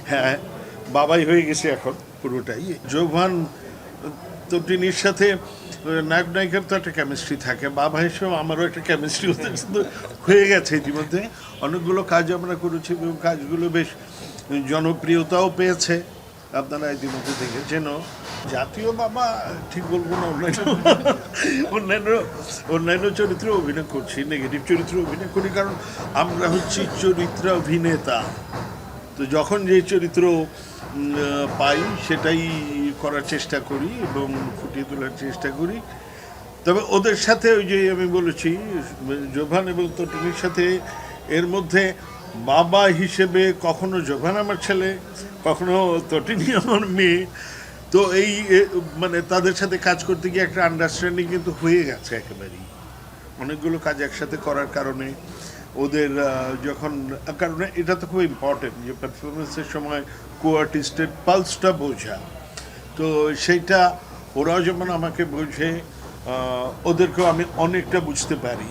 হ্যাঁ, বাবাই হয়ে গেছে এখন পুরোটাই। জোভান তটিনীর সাথে নায়ক নায়িকার তো একটা কেমিস্ট্রি থাকে, বাবা হিসেবে আমারও একটা কেমিস্ট্রি ওদের সাথে হয়ে গেছে ইতিমধ্যে। অনেকগুলো কাজ আমরা করেছি এবং কাজগুলো বেশ জনপ্রিয়তাও পেয়েছে। আপনারা ইতিমধ্যে দেখেছেন। জাতীয় বাবা ঠিক বলবো না, অন্যান্য অন্যান্য চরিত্রে অভিনয় করছি, নেগেটিভ চরিত্রে অভিনয় করি, কারণ আমরা হচ্ছি চরিত্র অভিনেতা। তো যখন যে চরিত্র পাই সেটাই করার চেষ্টা করি এবং ফুটিয়ে তোলার চেষ্টা করি। তবে ওদের সাথে ওই যে আমি বলেছি জোভান এবং তটিনীর সাথে এর মধ্যে বাবা হিসেবে কখনো জোভান আমার ছেলে, কখনো তটিনী আমার মেয়ে। তো এই মানে তাদের সাথে কাজ করতে গিয়ে একটা আন্ডারস্ট্যান্ডিং কিন্তু হয়ে গেছে একেবারেই। অনেকগুলো কাজ একসাথে করার কারণে ওদের যখন, কারণ এটা তো খুব ইম্পর্টেন্ট যে পারফরমেন্সের সময় কো আর্টিস্টের পালসটা বোঝা। তো সেইটা ওরাও যেমন আমাকে বোঝে, ওদেরকেও আমি অনেকটা বুঝতে পারি।